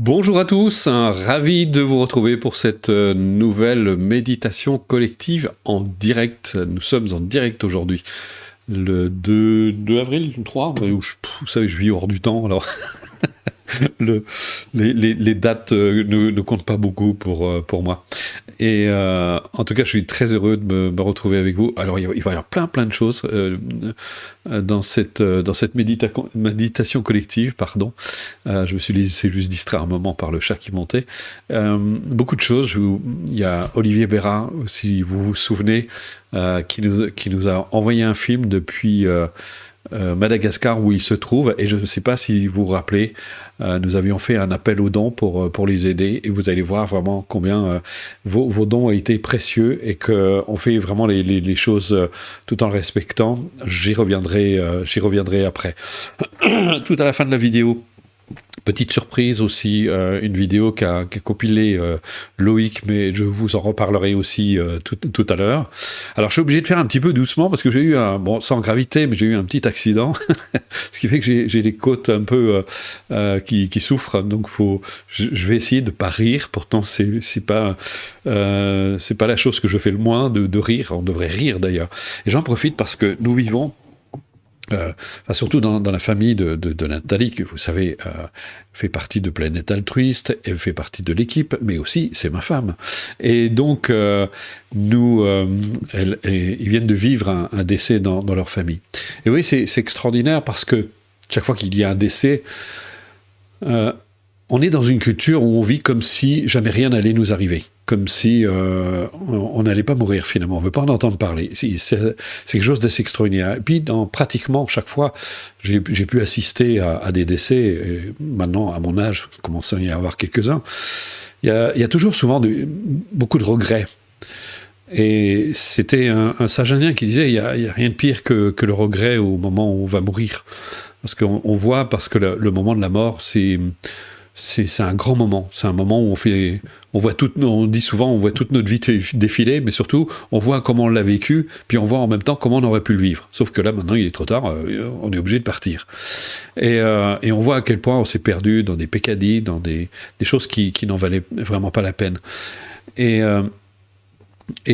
Bonjour à tous, ravi de vous retrouver pour cette nouvelle méditation collective en direct. Nous sommes en direct aujourd'hui, le 2 avril, le 3, vous savez, je vis hors du temps, alors les dates ne comptent pas beaucoup pour moi. Et en tout cas, je suis très heureux de me retrouver avec vous. Alors, il va y avoir plein de choses dans cette méditation collective, pardon. Je me suis laissé juste distraire un moment par le chat qui montait. Beaucoup de choses. Il y a Olivier Béra, si vous vous souvenez, qui nous a envoyé un film depuis Madagascar où il se trouve, et je ne sais pas si vous vous rappelez, nous avions fait un appel aux dons pour les aider, et vous allez voir vraiment combien vos dons ont été précieux, et qu'on fait vraiment les choses tout en le respectant. J'y reviendrai après. Tout à la fin de la vidéo, petite surprise aussi, une vidéo qu'a compilée Loïc, mais je vous en reparlerai aussi tout à l'heure. Alors je suis obligé de faire un petit peu doucement parce que j'ai eu sans gravité, mais j'ai eu un petit accident, ce qui fait que j'ai les côtes un peu qui souffrent, donc je vais essayer de ne pas rire. Pourtant c'est pas la chose que je fais le moins, de rire. On devrait rire d'ailleurs. Et j'en profite parce que nous vivons surtout dans la famille de Nathalie, qui, vous savez, fait partie de Planète Altruiste, elle fait partie de l'équipe, mais aussi c'est ma femme. Et donc, ils viennent de vivre un décès dans leur famille. Et oui, c'est extraordinaire parce que chaque fois qu'il y a un décès, on est dans une culture où on vit comme si jamais rien n'allait nous arriver. Comme si on n'allait pas mourir finalement, on ne veut pas en entendre parler. C'est quelque chose d'assez extraordinaire. Et puis pratiquement chaque fois, j'ai pu assister à des décès, et maintenant à mon âge, il commence à y avoir quelques-uns, il y a toujours souvent beaucoup de regrets. Et c'était un sage indien qui disait, il n'y a rien de pire que le regret au moment où on va mourir. Parce qu'on voit, parce que le moment de la mort, c'est un grand moment. C'est un moment où on dit souvent, on voit toute notre vie défiler, mais surtout, on voit comment on l'a vécu, puis on voit en même temps comment on aurait pu le vivre. Sauf que là, maintenant, il est trop tard, on est obligé de partir. Et on voit à quel point on s'est perdu dans des peccadilles, dans des choses qui n'en valaient vraiment pas la peine. Et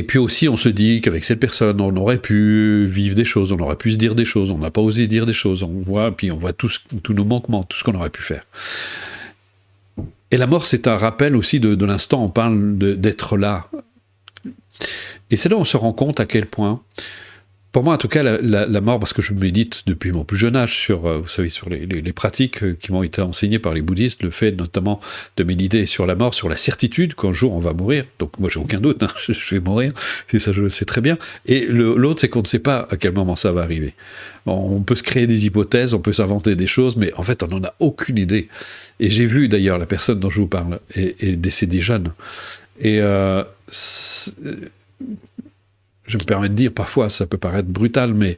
puis aussi, on se dit qu'avec cette personne, on aurait pu vivre des choses, on aurait pu se dire des choses, on n'a pas osé dire des choses. Puis on voit tous nos manquements, tout ce qu'on aurait pu faire. Et la mort, c'est un rappel aussi de l'instant, on parle d'être là. Et c'est là où on se rend compte à quel point, pour moi en tout cas, la mort, parce que je médite depuis mon plus jeune âge sur, vous savez, sur les pratiques qui m'ont été enseignées par les bouddhistes, le fait notamment de méditer sur la mort, sur la certitude qu'un jour on va mourir. Donc moi j'ai aucun doute, je vais mourir, et ça je le sais très bien. Et l'autre, c'est qu'on ne sait pas à quel moment ça va arriver. On peut se créer des hypothèses, on peut s'inventer des choses, mais en fait on n'en a aucune idée. Et j'ai vu d'ailleurs la personne dont je vous parle est décédée jeune. Et je me permets de dire, parfois ça peut paraître brutal, mais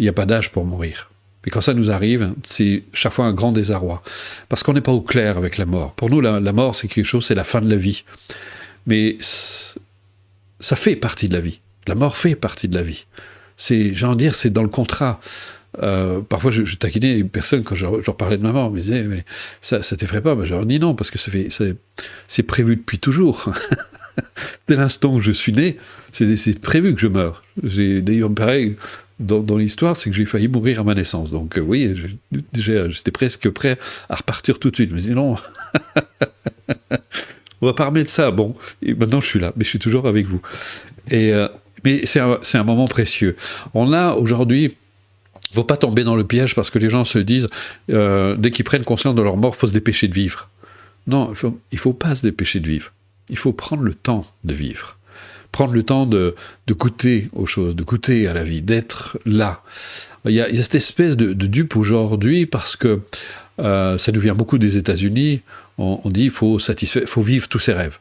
il n'y a pas d'âge pour mourir. Et quand ça nous arrive, c'est chaque fois un grand désarroi. Parce qu'on n'est pas au clair avec la mort. Pour nous, la mort, c'est quelque chose, c'est la fin de la vie. Mais ça fait partie de la vie. La mort fait partie de la vie. C'est dans le contrat. Parfois, je taquinais les personnes quand je leur parlais de ma mort. Ils me disaient, mais ça t'effraie pas? Je leur dis non, parce que c'est prévu depuis toujours. Dès l'instant où je suis né, c'est prévu que je meure. D'ailleurs, pareil, dans l'histoire, c'est que j'ai failli mourir à ma naissance. Donc oui, j'étais presque prêt à repartir tout de suite. Je me dis non, on va pas remettre ça. Bon, et maintenant je suis là, mais je suis toujours avec vous. Mais c'est un moment précieux. On a aujourd'hui... Il ne faut pas tomber dans le piège parce que les gens se disent, dès qu'ils prennent conscience de leur mort, il faut se dépêcher de vivre. Non, il ne faut pas se dépêcher de vivre. Il faut prendre le temps de vivre. Prendre le temps de goûter aux choses, de goûter à la vie, d'être là. Il y a cette espèce de dupe aujourd'hui parce que ça nous vient beaucoup des États-Unis. On dit qu'il faut vivre tous ses rêves.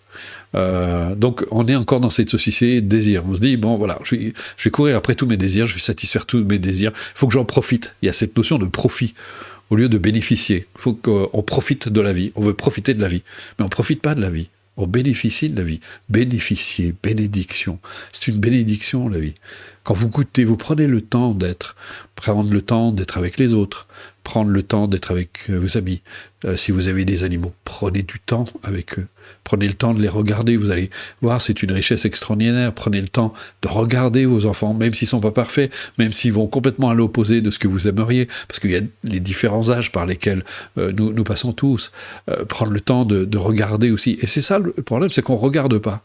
Donc on est encore dans cette société de désir. On se dit, bon voilà, je vais courir après tous mes désirs, je vais satisfaire tous mes désirs, il faut que j'en profite. Il y a cette notion de profit au lieu de bénéficier. Il faut qu'on profite de la vie, on veut profiter de la vie, mais on ne profite pas de la vie, on bénéficie de la vie. Bénéficier, bénédiction, c'est une bénédiction la vie. Quand vous goûtez, vous prenez le temps d'être, prendre le temps d'être avec les autres, prendre le temps d'être avec vos amis. Si vous avez des animaux, prenez du temps avec eux. Prenez le temps de les regarder. Vous allez voir, c'est une richesse extraordinaire. Prenez le temps de regarder vos enfants, même s'ils ne sont pas parfaits, même s'ils vont complètement à l'opposé de ce que vous aimeriez, parce qu'il y a les différents âges par lesquels nous passons tous. Prendre le temps de regarder aussi. Et c'est ça le problème, c'est qu'on ne regarde pas.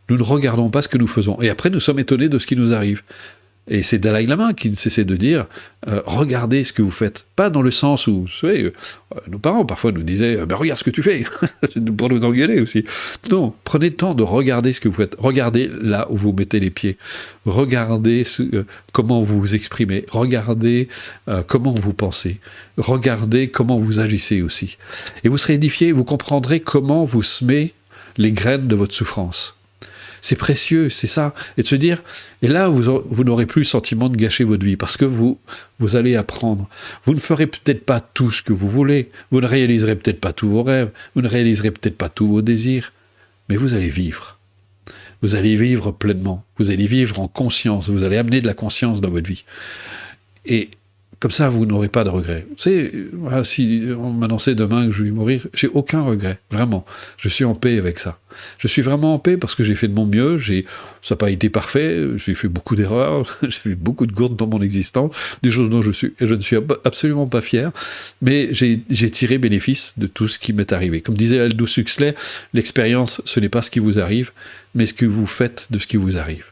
Nous ne regardons pas ce que nous faisons. Et après, nous sommes étonnés de ce qui nous arrive. Et c'est Dalai Lama qui ne cessait de dire regardez ce que vous faites. Pas dans le sens où, vous savez, nos parents parfois nous disaient regarde ce que tu fais, pour nous engueuler aussi. Non, prenez le temps de regarder ce que vous faites. Regardez là où vous mettez les pieds. Regardez comment vous vous exprimez. Regardez comment vous pensez. Regardez comment vous agissez aussi. Et vous serez édifié, vous comprendrez comment vous semez les graines de votre souffrance. C'est précieux, c'est ça. Et de se dire, et là, vous n'aurez plus le sentiment de gâcher votre vie, parce que vous allez apprendre. Vous ne ferez peut-être pas tout ce que vous voulez, vous ne réaliserez peut-être pas tous vos rêves, vous ne réaliserez peut-être pas tous vos désirs, mais vous allez vivre. Vous allez vivre pleinement, vous allez vivre en conscience, vous allez amener de la conscience dans votre vie. Et comme ça, vous n'aurez pas de regrets. Vous savez, si on m'annonçait demain que je vais mourir, j'ai aucun regret, vraiment. Je suis en paix avec ça. Je suis vraiment en paix parce que j'ai fait de mon mieux, ça n'a pas été parfait, j'ai fait beaucoup d'erreurs, j'ai fait beaucoup de gourdes dans mon existence, des choses dont je ne suis absolument pas fier, mais j'ai tiré bénéfice de tout ce qui m'est arrivé. Comme disait Aldous Huxley, l'expérience, ce n'est pas ce qui vous arrive, mais ce que vous faites de ce qui vous arrive.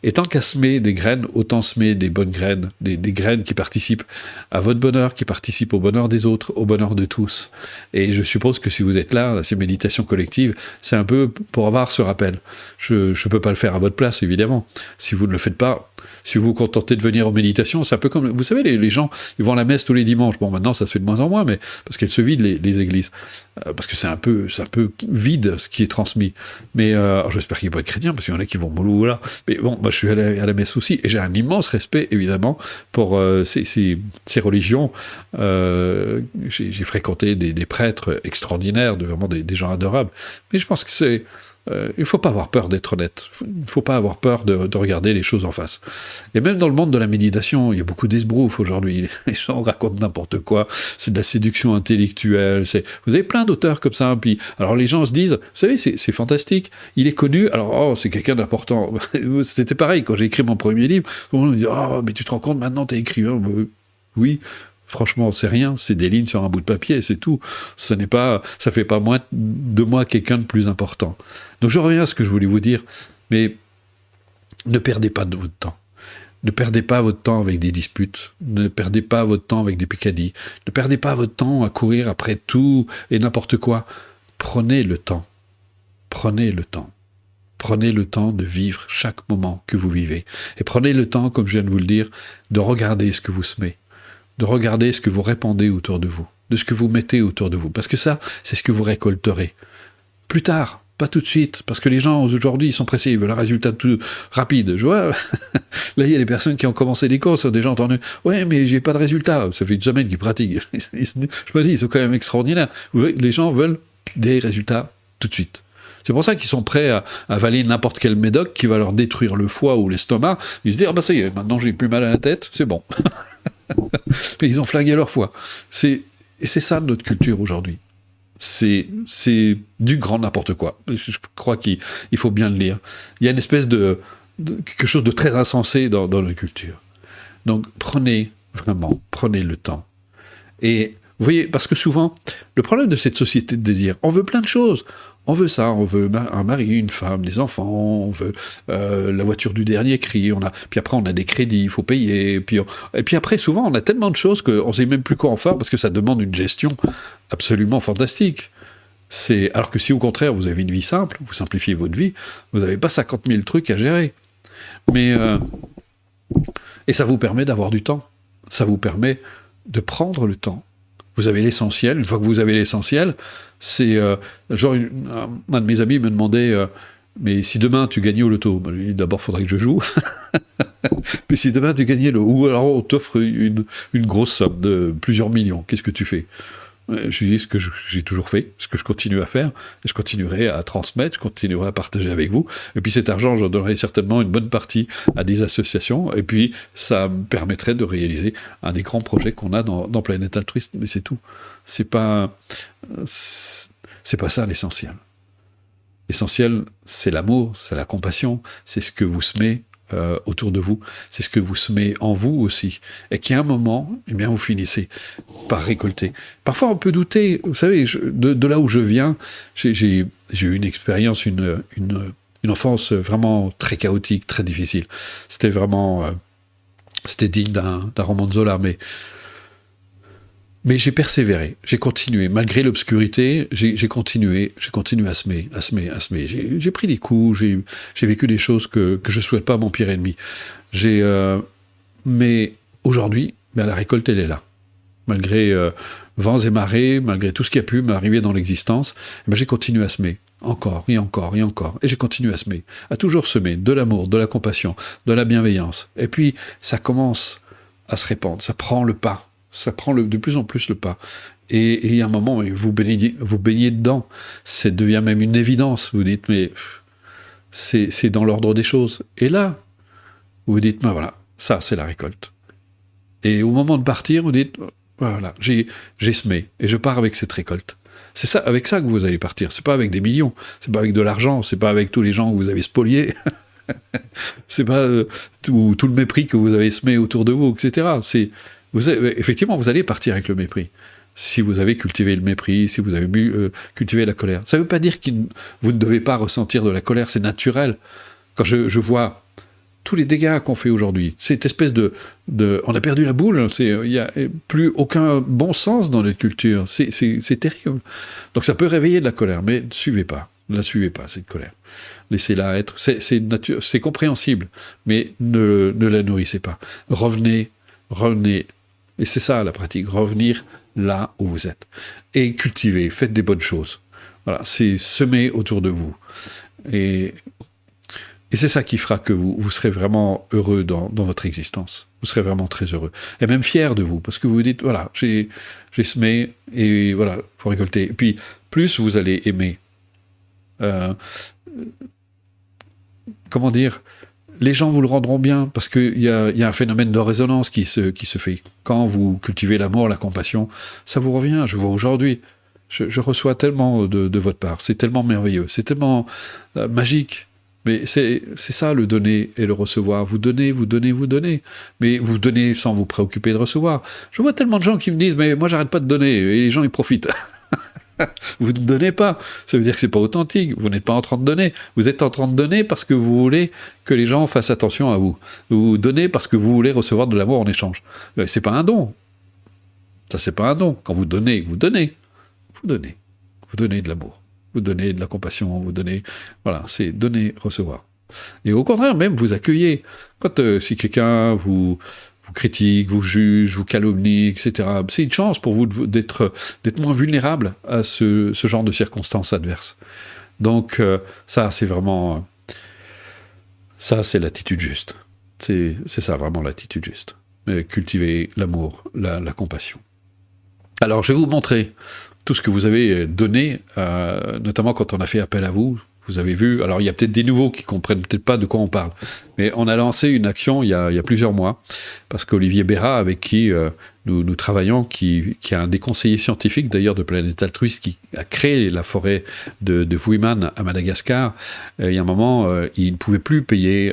Et tant qu'à semer des graines, autant semer des bonnes graines, des graines qui participent à votre bonheur, qui participent au bonheur des autres, au bonheur de tous. Et je suppose que si vous êtes là, à ces méditations collectives, c'est un peu pour avoir ce rappel. Je ne peux pas le faire à votre place, évidemment. Si vous ne le faites pas, si vous vous contentez de venir aux méditations, c'est un peu comme, vous savez, les gens, ils vont à la messe tous les dimanches. Bon, maintenant, ça se fait de moins en moins, mais parce qu'elles se vident, les églises. Parce que c'est un peu vide, ce qui est transmis. Mais j'espère qu'il n'y a pas de chrétiens, parce qu'il y en a qui vont mollo là. Mais bon, moi, je suis allé à la messe aussi, et j'ai un immense respect, évidemment, pour ces religions. J'ai fréquenté des prêtres extraordinaires, vraiment des gens adorables. Mais je pense que il ne faut pas avoir peur d'être honnête. Il ne faut pas avoir peur de regarder les choses en face. Et même dans le monde de la méditation, il y a beaucoup d'esbroufs aujourd'hui. Les gens racontent n'importe quoi. C'est de la séduction intellectuelle. Vous avez plein d'auteurs comme ça. Puis, alors les gens se disent, vous savez, c'est fantastique. Il est connu. Alors, c'est quelqu'un d'important. C'était pareil quand j'ai écrit mon premier livre. Tout le monde me dit, mais tu te rends compte maintenant, t'es écrivain. Oui. Franchement, c'est rien, c'est des lignes sur un bout de papier, c'est tout. Ça fait pas moins de moi quelqu'un de plus important. Donc je reviens à ce que je voulais vous dire, mais ne perdez pas de votre temps. Ne perdez pas votre temps avec des disputes, ne perdez pas votre temps avec des pécadilles, ne perdez pas votre temps à courir après tout et n'importe quoi. Prenez le temps. Prenez le temps. Prenez le temps de vivre chaque moment que vous vivez. Et prenez le temps, comme je viens de vous le dire, de regarder ce que vous semez. De regarder ce que vous répandez autour de vous, de ce que vous mettez autour de vous. Parce que ça, c'est ce que vous récolterez. Plus tard, pas tout de suite, parce que les gens aujourd'hui, ils sont pressés, ils veulent un résultat tout rapide. Je vois, là, il y a des personnes qui ont commencé des courses, ont déjà entendu « Ouais, mais j'ai pas de résultat. » Ça fait une semaine qu'ils pratiquent. Je me dis, ils sont quand même extraordinaires. Les gens veulent des résultats tout de suite. C'est pour ça qu'ils sont prêts à avaler n'importe quel médoc qui va leur détruire le foie ou l'estomac. Ils se disent « Ah bah ça y est, maintenant j'ai plus mal à la tête, c'est bon. » Mais ils ont flingué leur foi. Et c'est ça notre culture aujourd'hui. C'est du grand n'importe quoi. Je crois qu'il faut bien le lire. Il y a une espèce de quelque chose de très insensé dans notre culture. Donc prenez le temps. Et vous voyez, parce que souvent, le problème de cette société de désir, on veut plein de choses. On veut ça, on veut un mari, une femme, des enfants, on veut la voiture du dernier cri, puis après on a des crédits, il faut payer, et puis après souvent on a tellement de choses qu'on ne sait même plus quoi en faire parce que ça demande une gestion absolument fantastique. Alors que si au contraire vous avez une vie simple, vous simplifiez votre vie, vous n'avez pas 50 000 trucs à gérer. Et ça vous permet d'avoir du temps, ça vous permet de prendre le temps. Vous avez l'essentiel. Une fois que vous avez l'essentiel, c'est genre un de mes amis me demandait mais si demain tu gagnais au loto, d'abord il faudrait que je joue. Mais si demain tu gagnais ou alors on t'offre une grosse somme de plusieurs millions, qu'est-ce que tu fais? Je lui dis ce que j'ai toujours fait, ce que je continue à faire, et je continuerai à transmettre, je continuerai à partager avec vous. Et puis cet argent, j'en donnerai certainement une bonne partie à des associations, et puis ça me permettrait de réaliser un des grands projets qu'on a dans Planète Altruiste, mais c'est tout. C'est pas ça l'essentiel. L'essentiel, c'est l'amour, c'est la compassion, c'est ce que vous semez autour de vous, c'est ce que vous semez en vous aussi, et qu'à un moment, eh bien, vous finissez par récolter. Parfois, on peut douter, vous savez, de là où je viens, j'ai eu une expérience, une enfance vraiment très chaotique, très difficile. C'était vraiment, c'était digne d'un roman de Zola, mais j'ai persévéré, j'ai continué. Malgré l'obscurité, j'ai continué à semer. J'ai pris des coups, j'ai vécu des choses que je ne souhaite pas à mon pire ennemi. Mais aujourd'hui, la récolte, elle est là. Malgré vents et marées, malgré tout ce qui a pu m'arriver dans l'existence, j'ai continué à semer. Encore, et encore, et encore. Et j'ai continué à semer. À toujours semer de l'amour, de la compassion, de la bienveillance. Et puis, ça commence à se répandre, ça prend le pas. Ça prend de plus en plus le pas. Et il y a un moment, vous baignez dedans. Ça devient même une évidence. Vous dites, mais c'est dans l'ordre des choses. Et là, vous dites, voilà, ça, c'est la récolte. Et au moment de partir, vous dites, voilà, j'ai semé. Et je pars avec cette récolte. C'est ça, avec ça que vous allez partir. C'est pas avec des millions. C'est pas avec de l'argent. C'est pas avec tous les gens que vous avez spoliés. C'est pas tout le mépris que vous avez semé autour de vous, etc. Effectivement, vous allez partir avec le mépris. Si vous avez cultivé le mépris, si vous avez cultivé la colère. Ça ne veut pas dire que vous ne devez pas ressentir de la colère, c'est naturel. Quand je vois tous les dégâts qu'on fait aujourd'hui, cette espèce on a perdu la boule, il n'y a plus aucun bon sens dans notre culture, c'est terrible. Donc ça peut réveiller de la colère, mais ne la suivez pas, cette colère. Laissez-la être, c'est compréhensible, mais ne la nourrissez pas. Revenez. Et c'est ça la pratique, revenir là où vous êtes. Et cultivez, faites des bonnes choses. Voilà, c'est semer autour de vous. Et c'est ça qui fera que vous serez vraiment heureux dans votre existence. Vous serez vraiment très heureux. Et même fier de vous, parce que vous vous dites, voilà, j'ai semé, et voilà, il faut récolter. Et puis, plus vous allez aimer. Comment dire ? Les gens vous le rendront bien, parce qu'il y a un phénomène de résonance qui se fait. Quand vous cultivez l'amour, la compassion, ça vous revient. Je vois aujourd'hui, je reçois tellement de votre part. C'est tellement merveilleux, c'est tellement magique. Mais c'est ça, le donner et le recevoir. Vous donnez. Mais vous donnez sans vous préoccuper de recevoir. Je vois tellement de gens qui me disent, mais moi, j'arrête pas de donner. Et les gens, ils profitent. Vous ne donnez pas, ça veut dire que c'est pas authentique, vous n'êtes pas en train de donner, vous êtes en train de donner parce que vous voulez que les gens fassent attention à vous, vous donnez parce que vous voulez recevoir de l'amour en échange. C'est pas un don, ça c'est pas un don. Quand vous donnez de l'amour, vous donnez de la compassion, vous donnez, voilà, c'est donner, recevoir. Et au contraire, même vous accueillez. Quand si quelqu'un vous critique, vous juge, vous calomnie, etc. C'est une chance pour vous d'être moins vulnérable à ce genre de circonstances adverses. Donc ça, c'est vraiment... ça, c'est l'attitude juste. C'est ça, vraiment, l'attitude juste. Cultiver l'amour, la compassion. Alors, je vais vous montrer tout ce que vous avez donné, notamment quand on a fait appel à vous. Vous avez vu, alors il y a peut-être des nouveaux qui ne comprennent peut-être pas de quoi on parle, mais on a lancé une action il y a plusieurs mois, parce qu'Olivier Béra, avec qui nous travaillons, qui est un des conseillers scientifiques d'ailleurs de Planète Altruiste, qui a créé la forêt de Vuiman à Madagascar, il y a un moment, ils ne pouvaient plus payer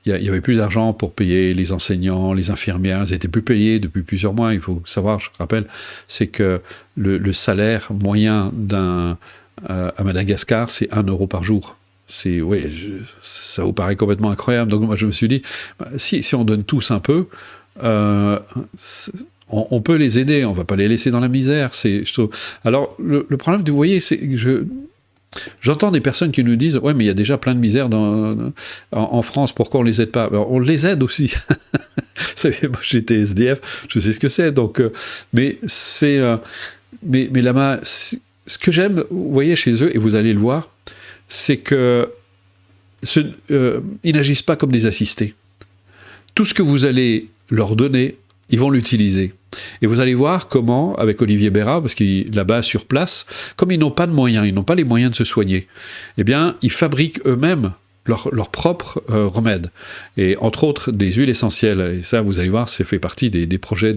il n'y avait plus d'argent pour payer les enseignants, les infirmières, ils n'étaient plus payés depuis plusieurs mois. Il faut savoir, je rappelle, c'est que le salaire moyen à Madagascar, c'est 1 euro par jour. Ça vous paraît complètement incroyable. Donc moi, je me suis dit, si on donne tous un peu, on peut les aider, on ne va pas les laisser dans la misère. Alors, le problème, vous voyez, c'est que j'entends des personnes qui nous disent « Ouais, mais il y a déjà plein de misère en France, pourquoi on ne les aide pas ?» Alors, on les aide aussi. Vous savez, moi j'étais SDF, je sais ce que c'est. Donc, mais là-bas, ce que j'aime, vous voyez, chez eux, et vous allez le voir, c'est que ils n'agissent pas comme des assistés. Tout ce que vous allez leur donner, ils vont l'utiliser. Et vous allez voir comment, avec Olivier Béra, parce qu'il là-bas sur place, comme ils n'ont pas de moyens, ils n'ont pas les moyens de se soigner, eh bien, ils fabriquent eux-mêmes leurs propres remèdes. Et entre autres, des huiles essentielles. Et ça, vous allez voir, ça fait partie des projets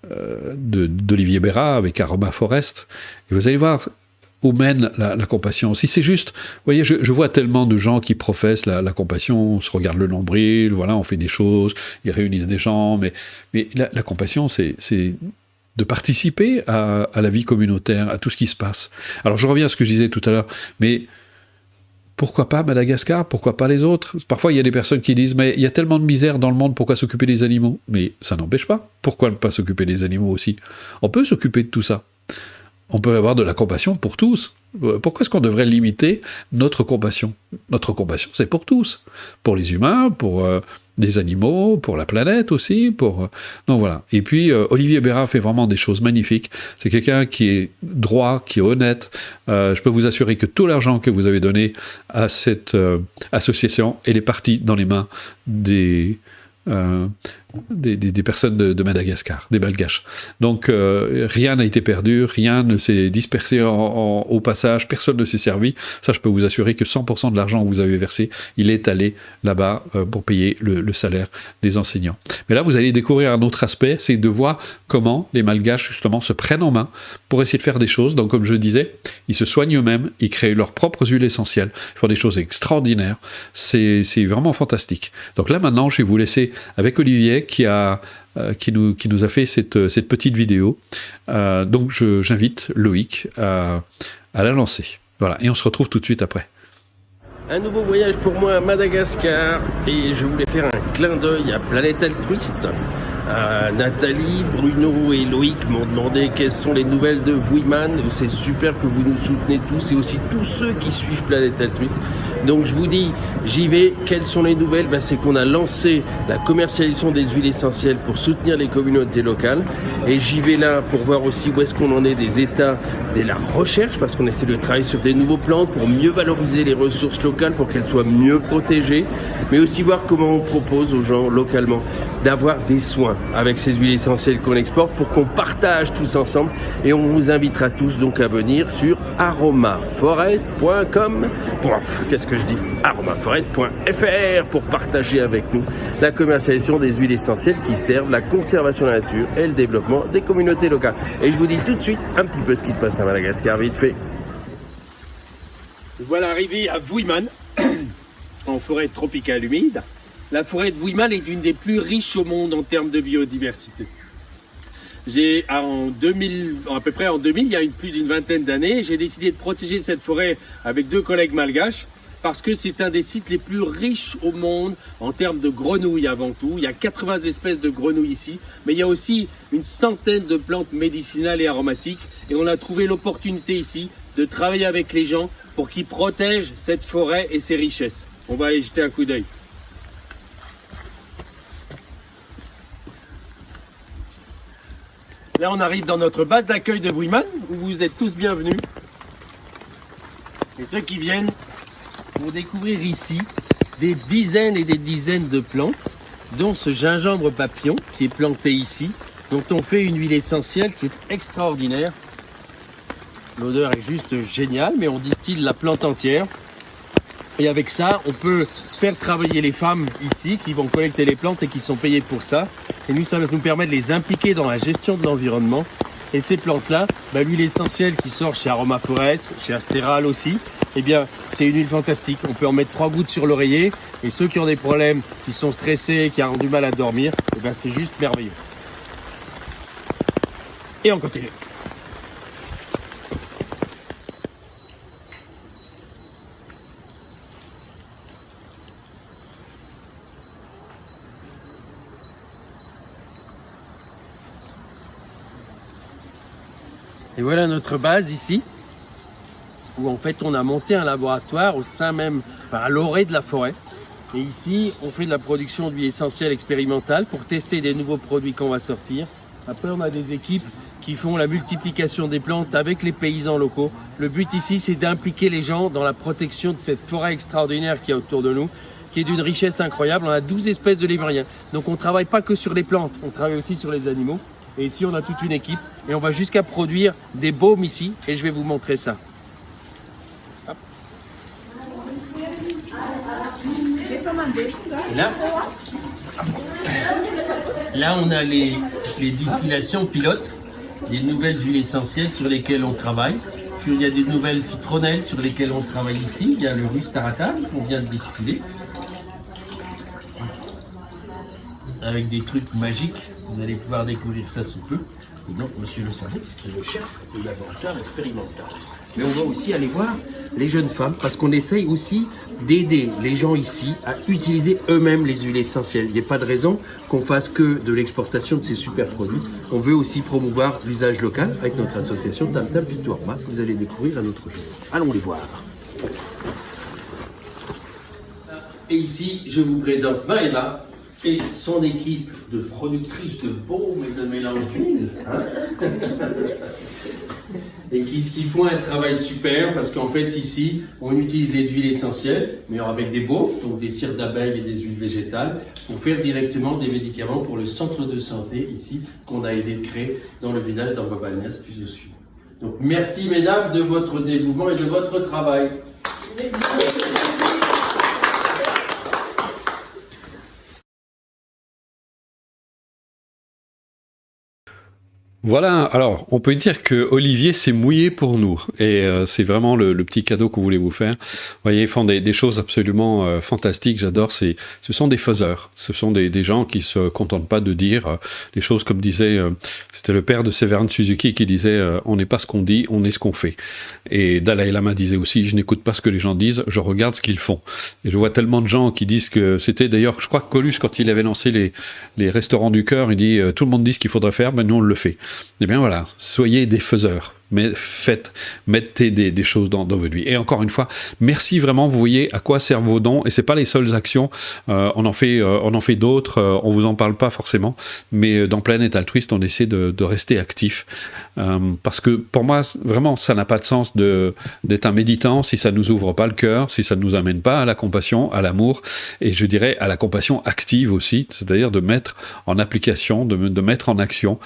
d'Olivier Béra avec Aroma Forest. Et vous allez voir où mène la compassion. Si c'est juste, vous voyez, je vois tellement de gens qui professent la compassion, on se regarde le nombril, voilà, on fait des choses, ils réunissent des gens, mais la compassion, c'est de participer à la vie communautaire, à tout ce qui se passe. Alors je reviens à ce que je disais tout à l'heure, mais pourquoi pas Madagascar? Pourquoi pas les autres? Parfois, il y a des personnes qui disent « Mais il y a tellement de misère dans le monde, pourquoi s'occuper des animaux ?» Mais ça n'empêche pas. Pourquoi ne pas s'occuper des animaux aussi? On peut s'occuper de tout ça. On peut avoir de la compassion pour tous. Pourquoi est-ce qu'on devrait limiter notre compassion? Notre compassion, c'est pour tous. Pour les humains, pour des animaux, pour la planète aussi. Donc voilà. Et puis, Olivier Béra fait vraiment des choses magnifiques. C'est quelqu'un qui est droit, qui est honnête. Je peux vous assurer que tout l'argent que vous avez donné à cette association, elle est partie dans les mains des personnes de Madagascar, des Malgaches. Donc rien n'a été perdu, rien ne s'est dispersé au passage, personne ne s'est servi. Ça, je peux vous assurer que 100% de l'argent que vous avez versé, il est allé là-bas pour payer le salaire des enseignants. Mais là, vous allez découvrir un autre aspect, c'est de voir comment les Malgaches, justement, se prennent en main pour essayer de faire des choses. Donc, comme je disais, ils se soignent eux-mêmes, ils créent leurs propres huiles essentielles, ils font des choses extraordinaires. C'est vraiment fantastique. Donc là, maintenant, je vais vous laisser avec Olivier qui nous a fait cette petite vidéo. Donc j'invite Loïc à la lancer. Voilà, et on se retrouve tout de suite après. Un nouveau voyage pour moi à Madagascar et je voulais faire un clin d'œil à Planète Altruiste. Nathalie, Bruno et Loïc m'ont demandé quelles sont les nouvelles de Vuiman. C'est super que vous nous soutenez tous et aussi tous ceux qui suivent Planète Altruiste. Donc je vous dis, j'y vais. Quelles sont les nouvelles? C'est qu'on a lancé la commercialisation des huiles essentielles pour soutenir les communautés locales. Et j'y vais là pour voir aussi où est-ce qu'on en est des états de la recherche, parce qu'on essaie de travailler sur des nouveaux plans pour mieux valoriser les ressources locales, pour qu'elles soient mieux protégées, mais aussi voir comment on propose aux gens localement d'avoir des soins avec ces huiles essentielles qu'on exporte pour qu'on partage tous ensemble. Et on vous invitera tous donc à venir sur aromaforest.com. Qu'est-ce que je dis? aromaforest.fr pour partager avec nous la commercialisation des huiles essentielles qui servent la conservation de la nature et le développement des communautés locales. Et je vous dis tout de suite un petit peu ce qui se passe à Madagascar, vite fait. Voilà arrivé à Vuiman, en forêt tropicale humide. La forêt de Vuiman est une des plus riches au monde en termes de biodiversité. À peu près en 2000, il y a plus d'une vingtaine d'années, j'ai décidé de protéger cette forêt avec 2 collègues malgaches parce que c'est un des sites les plus riches au monde en termes de grenouilles avant tout. Il y a 80 espèces de grenouilles ici, mais il y a aussi une centaine de plantes médicinales et aromatiques. Et on a trouvé l'opportunité ici de travailler avec les gens pour qu'ils protègent cette forêt et ses richesses. On va aller jeter un coup d'œil. Là, on arrive dans notre base d'accueil de Vuiman, où vous êtes tous bienvenus. Et ceux qui viennent vont découvrir ici des dizaines et des dizaines de plantes, dont ce gingembre papillon qui est planté ici, dont on fait une huile essentielle qui est extraordinaire. L'odeur est juste géniale, mais on distille la plante entière. Et avec ça, on peut faire travailler les femmes ici qui vont collecter les plantes et qui sont payées pour ça. Et nous, ça va nous permettre de les impliquer dans la gestion de l'environnement. Et ces plantes-là, l'huile essentielle qui sort chez Aroma Forest, chez Astéral aussi, eh bien, c'est une huile fantastique. On peut en mettre 3 gouttes sur l'oreiller. Et ceux qui ont des problèmes, qui sont stressés, qui ont du mal à dormir, eh bien, c'est juste merveilleux. Et on continue. Et voilà notre base ici, où en fait on a monté un laboratoire au sein même, à l'orée de la forêt. Et ici, on fait de la production d'huile essentielle expérimentale pour tester des nouveaux produits qu'on va sortir. Après, on a des équipes qui font la multiplication des plantes avec les paysans locaux. Le but ici, c'est d'impliquer les gens dans la protection de cette forêt extraordinaire qui est autour de nous. qui est d'une richesse incroyable. On a 12 espèces de lémuriens. Donc on ne travaille pas que sur les plantes, on travaille aussi sur les animaux. Et ici, on a toute une équipe et on va jusqu'à produire des baumes ici. Et je vais vous montrer ça. Hop. Et là, on a les distillations pilotes, les nouvelles huiles essentielles sur lesquelles on travaille. Il y a des nouvelles citronnelles sur lesquelles on travaille ici. Il y a le riz tartare qu'on vient de distiller. Avec des trucs magiques. Vous allez pouvoir découvrir ça sous peu. Et donc, monsieur le service, qui est le chef du laboratoire expérimental. Mais on va aussi aller voir les jeunes femmes, parce qu'on essaye aussi d'aider les gens ici à utiliser eux-mêmes les huiles essentielles. Il n'y a pas de raison qu'on fasse que de l'exportation de ces super produits. On veut aussi promouvoir l'usage local avec notre association Tam Tam Victoire. Vous allez découvrir un autre jour. Allons les voir. Et ici, je vous présente Maëva et son équipe de productrices de baumes et de mélange d'huile. Et qui font un travail super parce qu'en fait ici on utilise les huiles essentielles mais avec des baumes, donc des cires d'abeilles et des huiles végétales pour faire directement des médicaments pour le centre de santé ici qu'on a aidé de créer dans le village d'Ambabagnas plus au sud. Donc merci mesdames de votre dévouement et de votre travail. Voilà, alors on peut dire que Olivier s'est mouillé pour nous et c'est vraiment le petit cadeau qu'on voulait vous faire. Vous voyez, ils font des choses absolument fantastiques, j'adore. Ce sont des faiseurs, ce sont des gens qui se contentent pas de dire les choses comme disait, c'était le père de Severn Suzuki qui disait on n'est pas ce qu'on dit, on est ce qu'on fait. Et Dalai Lama disait aussi je n'écoute pas ce que les gens disent, je regarde ce qu'ils font. Et je vois tellement de gens qui disent que c'était d'ailleurs, je crois que Coluche quand il avait lancé les restaurants du cœur, il dit tout le monde dit ce qu'il faudrait faire, mais nous on le fait. Eh bien voilà, soyez des faiseurs, mais mettez des choses dans votre vie. Et encore une fois, merci vraiment, vous voyez à quoi servent vos dons, et c'est pas les seules actions, on en fait d'autres, on vous en parle pas forcément, mais dans Planète Altruiste, on essaie de rester actif, parce que pour moi, vraiment, ça n'a pas de sens d'être un méditant si ça nous ouvre pas le cœur, si ça ne nous amène pas à la compassion, à l'amour, et je dirais à la compassion active aussi, c'est-à-dire de mettre en application, de mettre en action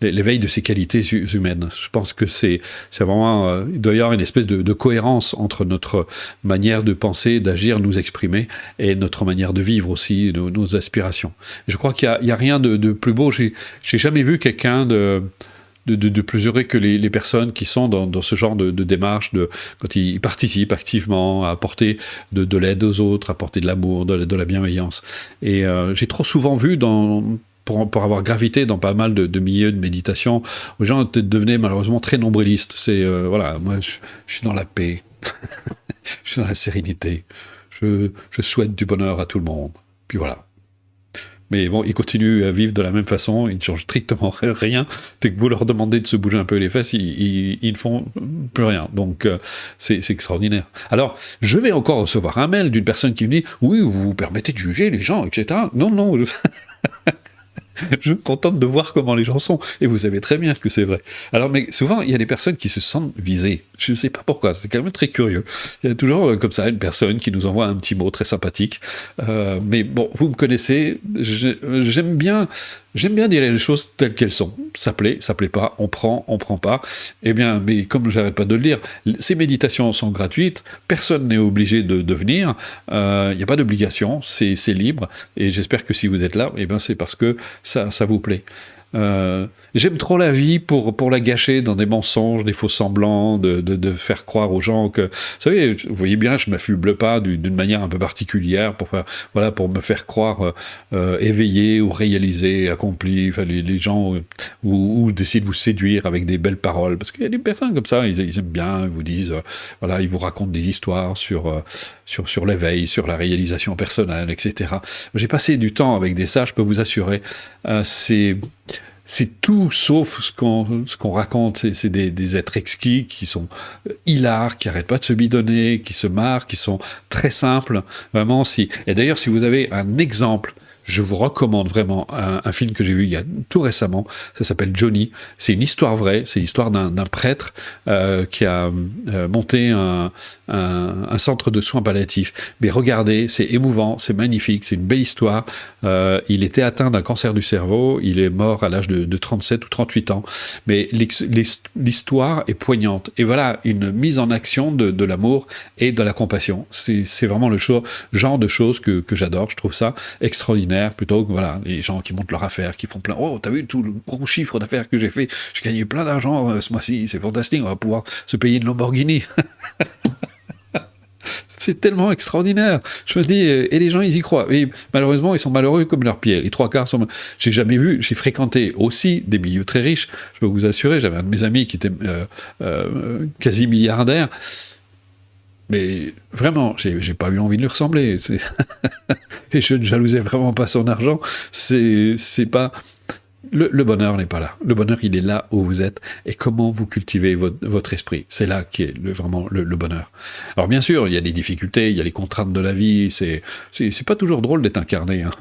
l'éveil de ces qualités humaines. Je pense que c'est vraiment, il doit y avoir une espèce de cohérence entre notre manière de penser, d'agir, nous exprimer, et notre manière de vivre aussi, nos aspirations. Et je crois qu'il n'y a rien de plus beau. J'ai jamais vu quelqu'un de plus heureux que les personnes qui sont dans ce genre de démarche, quand ils participent activement à apporter de l'aide aux autres, à apporter de l'amour, de la bienveillance. Et j'ai trop souvent vu pour avoir gravité dans pas mal de milieux de méditation, les gens devenaient malheureusement très nombrilistes. C'est, voilà, moi je suis dans la paix, je suis dans la sérénité, je souhaite du bonheur à tout le monde. Puis voilà. Mais bon, ils continuent à vivre de la même façon, ils ne changent strictement rien. Dès que vous leur demandez de se bouger un peu les fesses, ils ne font plus rien. Donc, c'est extraordinaire. Alors, je vais encore recevoir un mail d'une personne qui me dit « Oui, vous vous permettez de juger les gens, etc. » Non, non. Je me contente de voir comment les gens sont. Et vous savez très bien que c'est vrai. Alors, mais souvent, il y a des personnes qui se sentent visées. Je ne sais pas pourquoi. C'est quand même très curieux. Il y a toujours, comme ça, une personne qui nous envoie un petit mot très sympathique. Mais bon, vous me connaissez. J'aime bien dire les choses telles qu'elles sont. Ça plaît pas. On prend pas. Eh bien, mais comme j'arrête pas de le dire, ces méditations sont gratuites. Personne n'est obligé de venir. Il n'y a pas d'obligation. C'est libre. Et j'espère que si vous êtes là, eh bien, c'est parce que ça vous plaît. J'aime trop la vie pour la gâcher dans des mensonges, des faux semblants, de faire croire aux gens que, vous savez, vous voyez bien, je m'affuble pas d'une manière un peu particulière pour me faire croire éveillé ou réalisé, accompli, enfin, les gens ou d'essayer de vous séduire avec des belles paroles, parce qu'il y a des personnes comme ça, ils aiment bien, ils vous disent, voilà, ils vous racontent des histoires sur l'éveil, sur la réalisation personnelle, etc. J'ai passé du temps avec des sages, je peux vous assurer, c'est tout sauf ce qu'on raconte. C'est des êtres exquis qui sont hilars, qui n'arrêtent pas de se bidonner, qui se marrent, qui sont très simples. Vraiment, et d'ailleurs, si vous avez un exemple, je vous recommande vraiment un film que j'ai vu il y a tout récemment. Ça s'appelle Johnny. C'est une histoire vraie. C'est l'histoire d'un prêtre qui a monté un centre de soins palliatifs. Mais regardez, c'est émouvant, c'est magnifique, c'est une belle histoire. Il était atteint d'un cancer du cerveau. Il est mort à l'âge de 37 ou 38 ans. Mais l'histoire est poignante. Et voilà, une mise en action de l'amour et de la compassion. C'est vraiment le genre de choses que j'adore. Je trouve ça extraordinaire, plutôt que voilà, les gens qui montent leur affaire, qui font plein. Oh, t'as vu tout le gros chiffre d'affaires que j'ai fait? J'ai gagné plein d'argent ce mois-ci, c'est fantastique, on va pouvoir se payer une Lamborghini. C'est tellement extraordinaire. Je me dis, et les gens, ils y croient. Et malheureusement, ils sont malheureux comme leurs pieds. Les 3/4 sont. J'ai jamais vu, j'ai fréquenté aussi des milieux très riches. Je peux vous assurer, j'avais un de mes amis qui était quasi milliardaire. Mais vraiment, j'ai pas eu envie de lui ressembler. Et je ne jalousais vraiment pas son argent. C'est pas. Le bonheur n'est pas là. Le bonheur, il est là où vous êtes et comment vous cultivez votre esprit. C'est là qui est vraiment le bonheur. Alors bien sûr, il y a des difficultés, il y a les contraintes de la vie. C'est pas toujours drôle d'être incarné. Hein.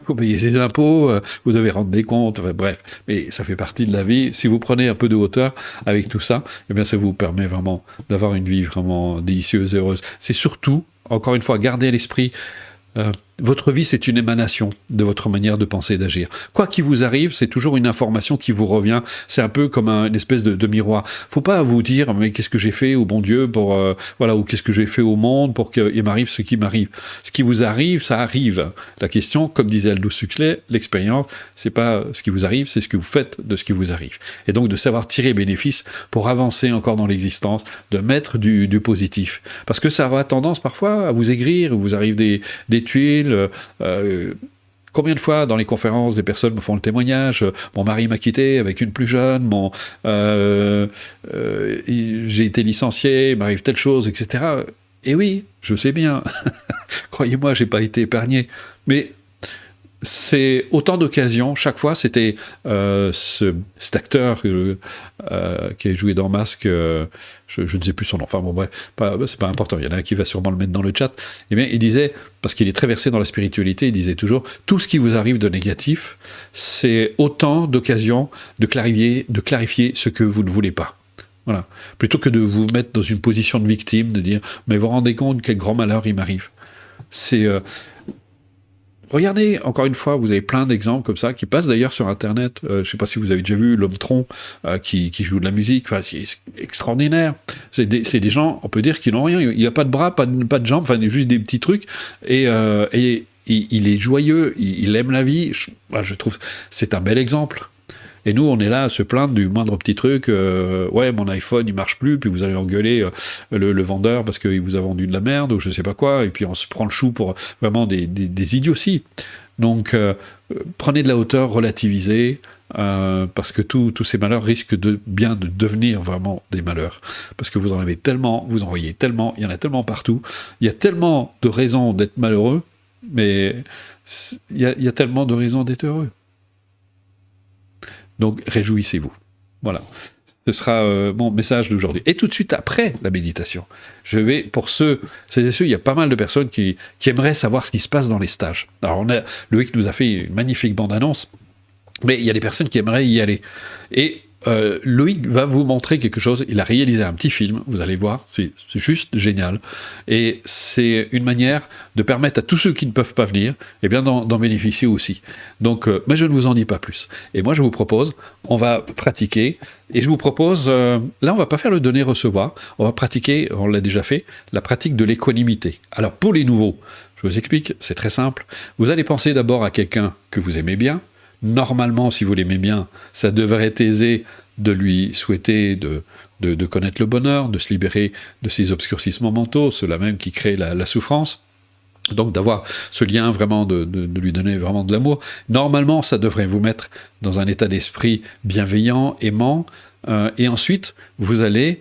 Faut payer ses impôts, vous devez rendre des comptes, enfin, bref. Mais ça fait partie de la vie. Si vous prenez un peu de hauteur avec tout ça, eh bien ça vous permet vraiment d'avoir une vie vraiment délicieuse et heureuse. C'est surtout, encore une fois, garder à l'esprit. Votre vie, c'est une émanation de votre manière de penser et d'agir. Quoi qu'il vous arrive, c'est toujours une information qui vous revient. C'est un peu comme une espèce de miroir. Faut pas vous dire, mais qu'est-ce que j'ai fait au bon Dieu pour, voilà, ou qu'est-ce que j'ai fait au monde pour qu'il m'arrive ce qui m'arrive. Ce qui vous arrive, ça arrive. La question, comme disait Aldous Huxley, l'expérience, c'est pas ce qui vous arrive, c'est ce que vous faites de ce qui vous arrive. Et donc de savoir tirer bénéfice pour avancer encore dans l'existence, de mettre du positif. Parce que ça aura tendance parfois à vous aigrir, vous arrive des tuiles. Combien de fois dans les conférences des personnes me font le témoignage, mon mari m'a quitté avec une plus jeune, j'ai été licencié, il m'arrive telle chose, etc. Et oui, je sais bien, croyez-moi, j'ai pas été épargné, mais c'est autant d'occasions, chaque fois, c'était cet acteur qui a joué dans Masque, je ne sais plus son nom, enfin bon bref, c'est pas important, il y en a un qui va sûrement le mettre dans le chat, eh bien il disait, parce qu'il est très versé dans la spiritualité, il disait toujours, tout ce qui vous arrive de négatif, c'est autant d'occasions de clarifier ce que vous ne voulez pas. Voilà. Plutôt que de vous mettre dans une position de victime, de dire, mais vous vous rendez compte quel grand malheur il m'arrive. C'est... Regardez, encore une fois, vous avez plein d'exemples comme ça, qui passent d'ailleurs sur Internet. Je ne sais pas si vous avez déjà vu l'homme tronc qui joue de la musique. Enfin, c'est extraordinaire. C'est des gens, on peut dire, qui n'ont rien. Il n'y a pas de bras, pas de jambes, enfin, juste des petits trucs. Et il est joyeux, il aime la vie. Je trouve c'est un bel exemple. Et nous, on est là à se plaindre du moindre petit truc. Ouais, mon iPhone, il marche plus, puis vous allez engueuler le vendeur parce qu'il vous a vendu de la merde, ou je sais pas quoi, et puis on se prend le chou pour vraiment des idioties. Donc, prenez de la hauteur, relativisez, parce que tous ces malheurs risquent de devenir vraiment des malheurs. Parce que vous en avez tellement, vous en voyez tellement, il y en a tellement partout, il y a tellement de raisons d'être malheureux, mais il y a tellement de raisons d'être heureux. Donc, réjouissez-vous. Voilà. Ce sera mon message d'aujourd'hui. Et tout de suite après la méditation, je vais, pour ceux, il y a pas mal de personnes qui aimeraient savoir ce qui se passe dans les stages. Alors, Loïc nous a fait une magnifique bande-annonce, mais il y a des personnes qui aimeraient y aller. Et Loïc va vous montrer quelque chose. Il a réalisé un petit film, vous allez voir, c'est juste génial. Et c'est une manière de permettre à tous ceux qui ne peuvent pas venir, eh bien d'en bénéficier aussi. Donc, mais je ne vous en dis pas plus. Et moi, je vous propose, on va pratiquer. Et je vous propose, là, on va pas faire le donner-recevoir. On va pratiquer, on l'a déjà fait, la pratique de l'équanimité. Alors, pour les nouveaux, je vous explique, c'est très simple. Vous allez penser d'abord à quelqu'un que vous aimez bien. Normalement, si vous l'aimez bien, ça devrait être aisé de lui souhaiter de connaître le bonheur, de se libérer de ces obscurcissements mentaux, ceux-là même qui créent la souffrance. Donc d'avoir ce lien vraiment, de lui donner vraiment de l'amour. Normalement, ça devrait vous mettre dans un état d'esprit bienveillant, aimant. Et ensuite, vous allez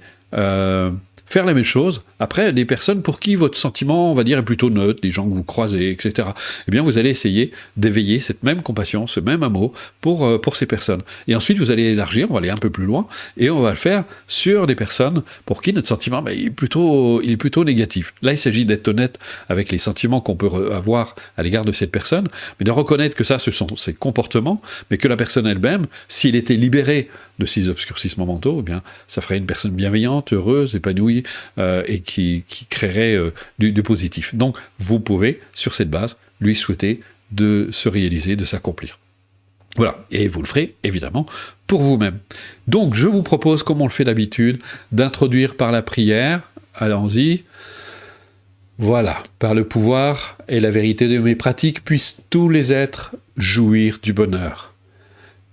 faire la même chose, après, des personnes pour qui votre sentiment, on va dire, est plutôt neutre, des gens que vous croisez, etc. Eh bien, vous allez essayer d'éveiller cette même compassion, ce même amour pour ces personnes. Et ensuite, vous allez élargir, on va aller un peu plus loin, et on va le faire sur des personnes pour qui notre sentiment, il est plutôt négatif. Là, il s'agit d'être honnête avec les sentiments qu'on peut avoir à l'égard de cette personne, mais de reconnaître que ça, ce sont ses comportements, mais que la personne elle-même, s'il était libéré de ces obscurcissements mentaux, eh bien, ça ferait une personne bienveillante, heureuse, épanouie, et qui créerait du positif. Donc, vous pouvez, sur cette base, lui souhaiter de se réaliser, de s'accomplir. Voilà, et vous le ferez, évidemment, pour vous-même. Donc, je vous propose, comme on le fait d'habitude, d'introduire par la prière. Allons-y. Voilà, par le pouvoir et la vérité de mes pratiques, puissent tous les êtres jouir du bonheur.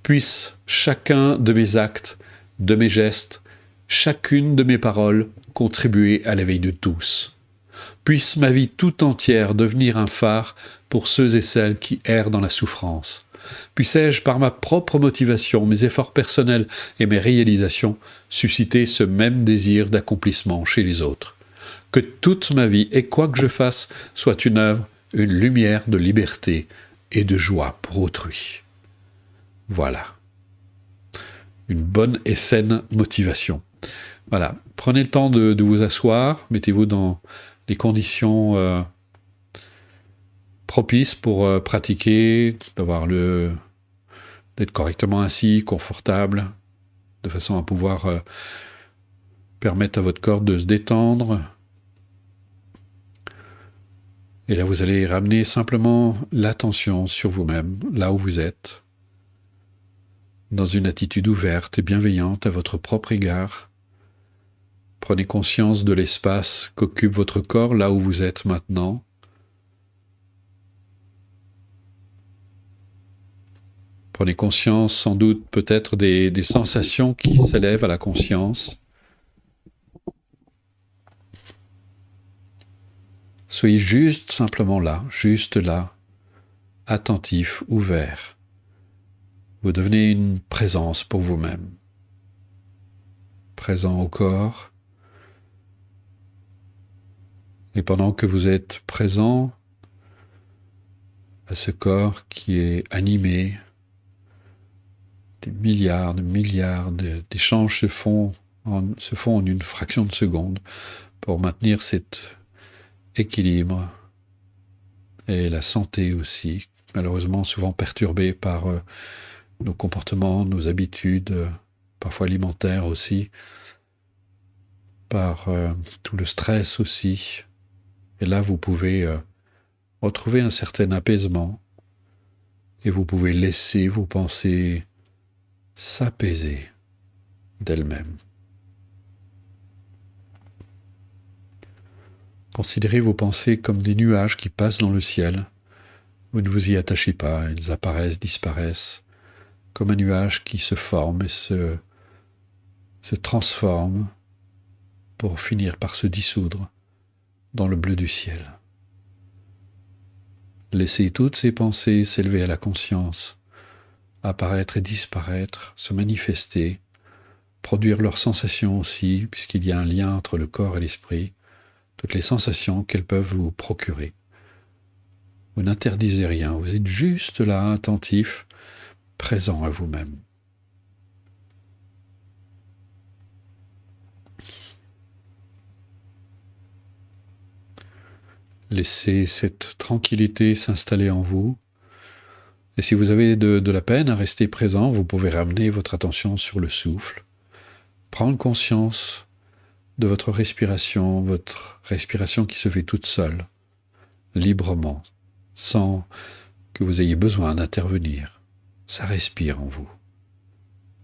Puisse chacun de mes actes, de mes gestes, chacune de mes paroles contribuer à l'éveil de tous. Puisse ma vie tout entière devenir un phare pour ceux et celles qui errent dans la souffrance. Puissé-je, par ma propre motivation, mes efforts personnels et mes réalisations, susciter ce même désir d'accomplissement chez les autres. Que toute ma vie, et quoi que je fasse, soit une œuvre, une lumière de liberté et de joie pour autrui. Voilà. Une bonne et saine motivation. Voilà. Prenez le temps de vous asseoir, mettez-vous dans les conditions propices pour pratiquer, d'être correctement assis, confortable, de façon à pouvoir permettre à votre corps de se détendre. Et là, vous allez ramener simplement l'attention sur vous-même, là où vous êtes, dans une attitude ouverte et bienveillante à votre propre égard. Prenez conscience de l'espace qu'occupe votre corps là où vous êtes maintenant. Prenez conscience sans doute peut-être des sensations qui s'élèvent à la conscience. Soyez juste simplement là, attentif, ouvert. Vous devenez une présence pour vous-même. Présent au corps. Et pendant que vous êtes présent à ce corps qui est animé, des milliards d'échanges se font en une fraction de seconde pour maintenir cet équilibre et la santé aussi, malheureusement souvent perturbée par nos comportements, nos habitudes, parfois alimentaires aussi, par tout le stress aussi. Et là, vous pouvez retrouver un certain apaisement et vous pouvez laisser vos pensées s'apaiser d'elles-mêmes. Considérez vos pensées comme des nuages qui passent dans le ciel. Vous ne vous y attachez pas, ils apparaissent, disparaissent, comme un nuage qui se forme et se transforme pour finir par se dissoudre dans le bleu du ciel. Laissez toutes ces pensées s'élever à la conscience, apparaître et disparaître, se manifester, produire leurs sensations aussi, puisqu'il y a un lien entre le corps et l'esprit, toutes les sensations qu'elles peuvent vous procurer. Vous n'interdisez rien, vous êtes juste là, attentif, présent à vous-même. Laissez cette tranquillité s'installer en vous. Et si vous avez de la peine à rester présent, vous pouvez ramener votre attention sur le souffle, prendre conscience de votre respiration qui se fait toute seule, librement, sans que vous ayez besoin d'intervenir. Ça respire en vous.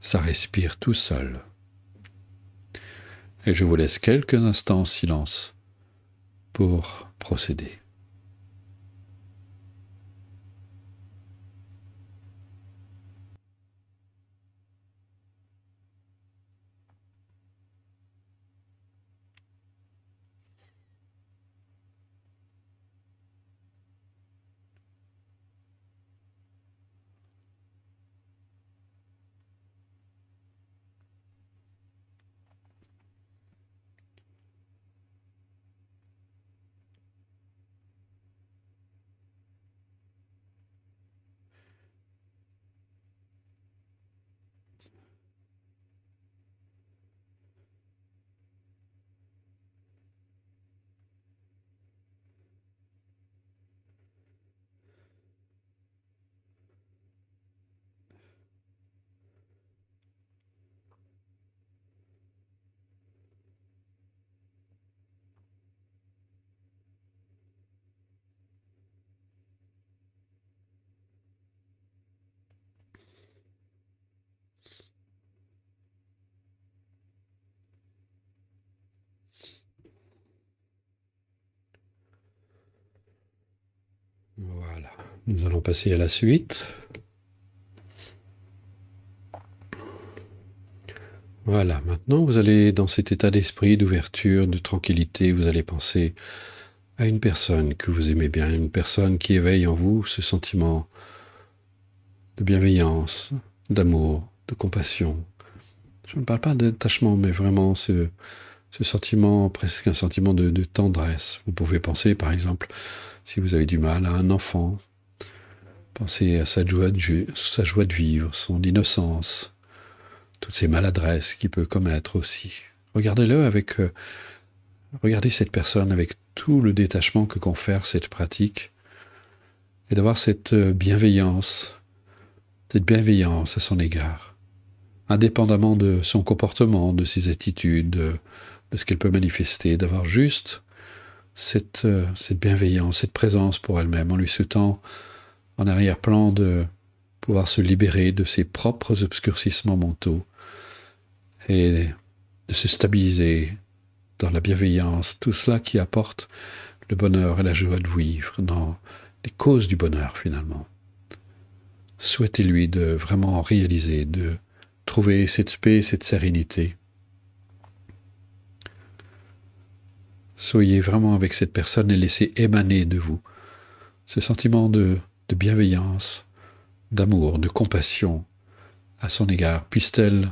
Ça respire tout seul. Et je vous laisse quelques instants en silence pour procéder. Nous allons passer à la suite. Voilà, maintenant vous allez dans cet état d'esprit, d'ouverture, de tranquillité, vous allez penser à une personne que vous aimez bien, une personne qui éveille en vous ce sentiment de bienveillance, d'amour, de compassion. Je ne parle pas d'attachement, mais vraiment ce sentiment, presque un sentiment de tendresse. Vous pouvez penser, par exemple, si vous avez du mal à un enfant, pensez à sa joie de vivre, son innocence, toutes ces maladresses qu'il peut commettre aussi. Regardez-le regardez cette personne avec tout le détachement que confère cette pratique et d'avoir cette bienveillance à son égard, indépendamment de son comportement, de ses attitudes, de ce qu'elle peut manifester, d'avoir juste cette bienveillance, cette présence pour elle-même, en lui souhaitant en arrière-plan de pouvoir se libérer de ses propres obscurcissements mentaux et de se stabiliser dans la bienveillance, tout cela qui apporte le bonheur et la joie de vivre, dans les causes du bonheur finalement. Souhaitez-lui de vraiment réaliser, de trouver cette paix, cette sérénité. Soyez vraiment avec cette personne et laissez émaner de vous ce sentiment de bienveillance, d'amour, de compassion à son égard. Puisse-t-elle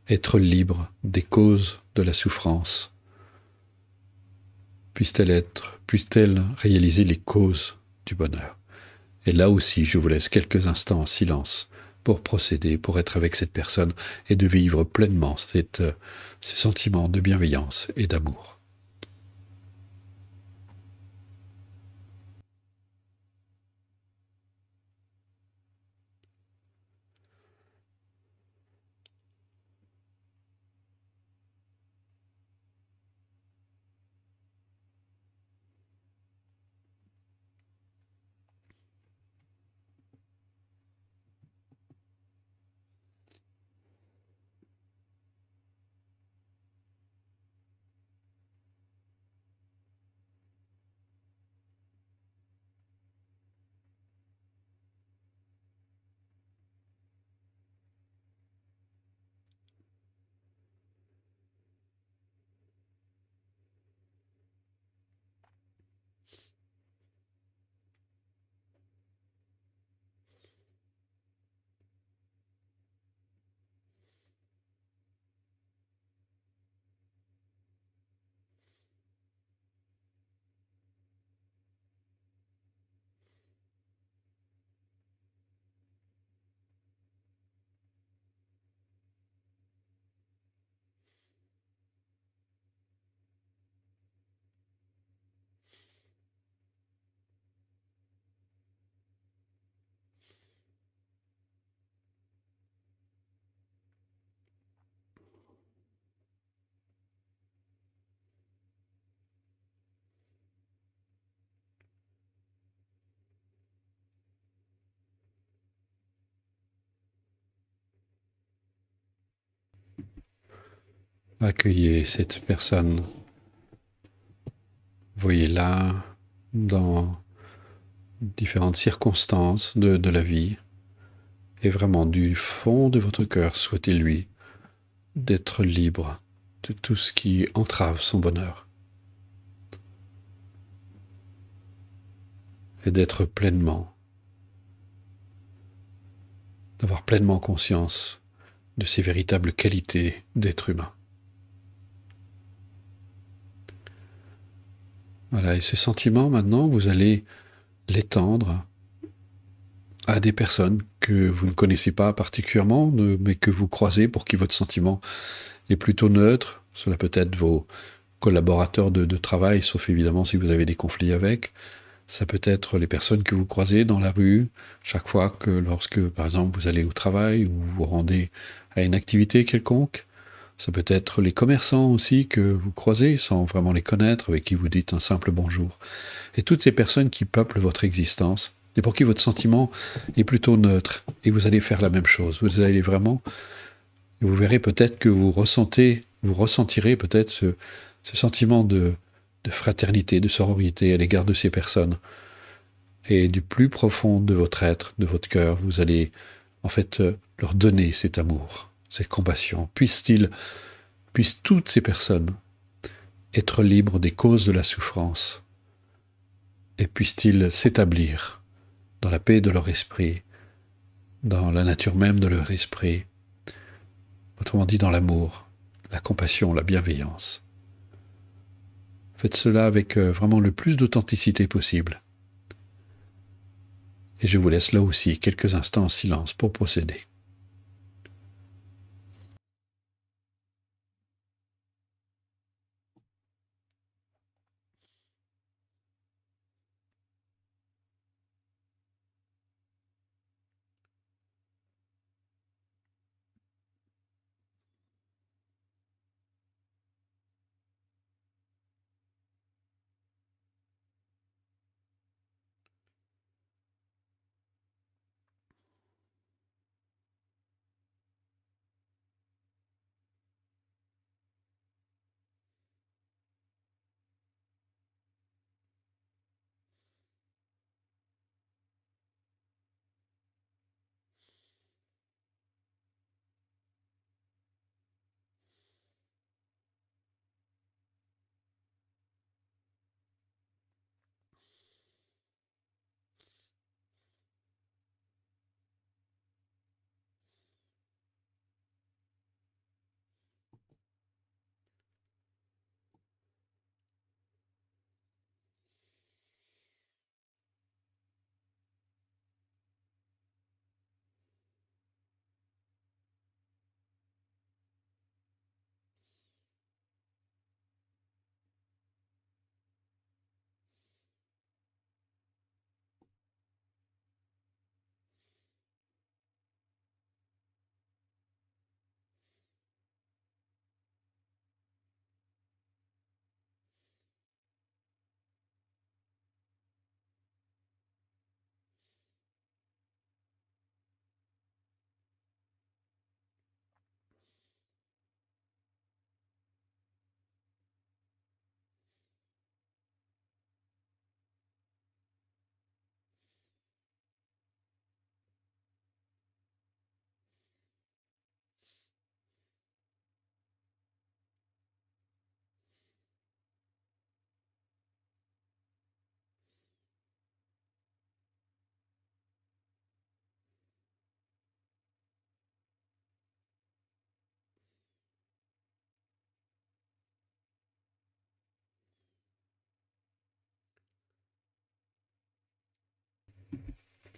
être libre des causes de la souffrance. Puisse-t-elle réaliser les causes du bonheur. Et là aussi, je vous laisse quelques instants en silence pour procéder, pour être avec cette personne et de vivre pleinement ce sentiment de bienveillance et d'amour. Accueillez cette personne. Voyez-la dans différentes circonstances de la vie. Et vraiment, du fond de votre cœur, souhaitez-lui d'être libre de tout ce qui entrave son bonheur. Et d'être d'avoir pleinement conscience de ses véritables qualités d'être humain. Voilà, et ce sentiment, maintenant, vous allez l'étendre à des personnes que vous ne connaissez pas particulièrement, mais que vous croisez, pour qui votre sentiment est plutôt neutre. Cela peut être vos collaborateurs de travail, sauf évidemment si vous avez des conflits avec. Ça peut être les personnes que vous croisez dans la rue, chaque fois que lorsque, par exemple, vous allez au travail ou vous vous rendez à une activité quelconque. Ça peut être les commerçants aussi que vous croisez sans vraiment les connaître, avec qui vous dites un simple bonjour. Et toutes ces personnes qui peuplent votre existence, et pour qui votre sentiment est plutôt neutre, et vous allez faire la même chose. Vous allez vraiment, et vous verrez peut-être que vous ressentirez peut-être ce sentiment de fraternité, de sororité à l'égard de ces personnes. Et du plus profond de votre être, de votre cœur, vous allez en fait leur donner cet amour, cette compassion. Puissent toutes ces personnes être libres des causes de la souffrance et puissent-ils s'établir dans la paix de leur esprit, dans la nature même de leur esprit, autrement dit dans l'amour, la compassion, la bienveillance. Faites cela avec vraiment le plus d'authenticité possible. Et je vous laisse là aussi quelques instants en silence pour procéder.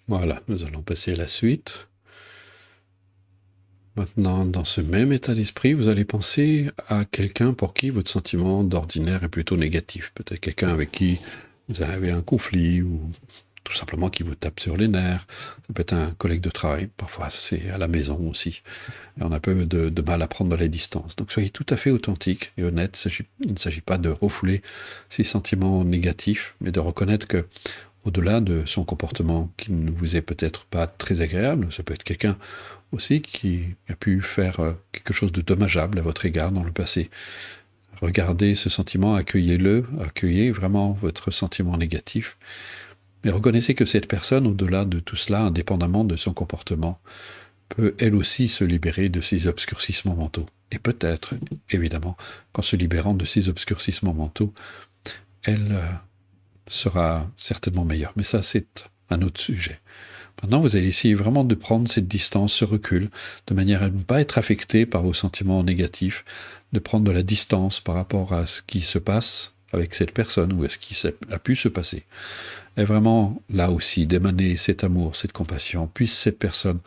Voilà, nous allons passer à la suite. Maintenant, dans ce même état d'esprit, vous allez penser à quelqu'un pour qui votre sentiment d'ordinaire est plutôt négatif. Peut-être quelqu'un avec qui vous avez un conflit ou tout simplement qui vous tape sur les nerfs. Ça peut être un collègue de travail, parfois c'est à la maison aussi. Et on a un peu de mal à prendre les distances. Donc soyez tout à fait authentique et honnête. Il ne s'agit pas de refouler ces sentiments négatifs, mais de reconnaître que au-delà de son comportement qui ne vous est peut-être pas très agréable, ça peut être quelqu'un aussi qui a pu faire quelque chose de dommageable à votre égard dans le passé. Regardez ce sentiment, accueillez vraiment votre sentiment négatif, mais reconnaissez que cette personne, au-delà de tout cela, indépendamment de son comportement, peut elle aussi se libérer de ses obscurcissements mentaux. Et peut-être, évidemment, qu'en se libérant de ces obscurcissements mentaux, elle sera certainement meilleure. Mais ça, c'est un autre sujet. Maintenant, vous allez essayer vraiment de prendre cette distance, ce recul, de manière à ne pas être affecté par vos sentiments négatifs, de prendre de la distance par rapport à ce qui se passe avec cette personne ou à ce qui a pu se passer. Et vraiment, là aussi, d'émaner cet amour, cette compassion, puisse cette personne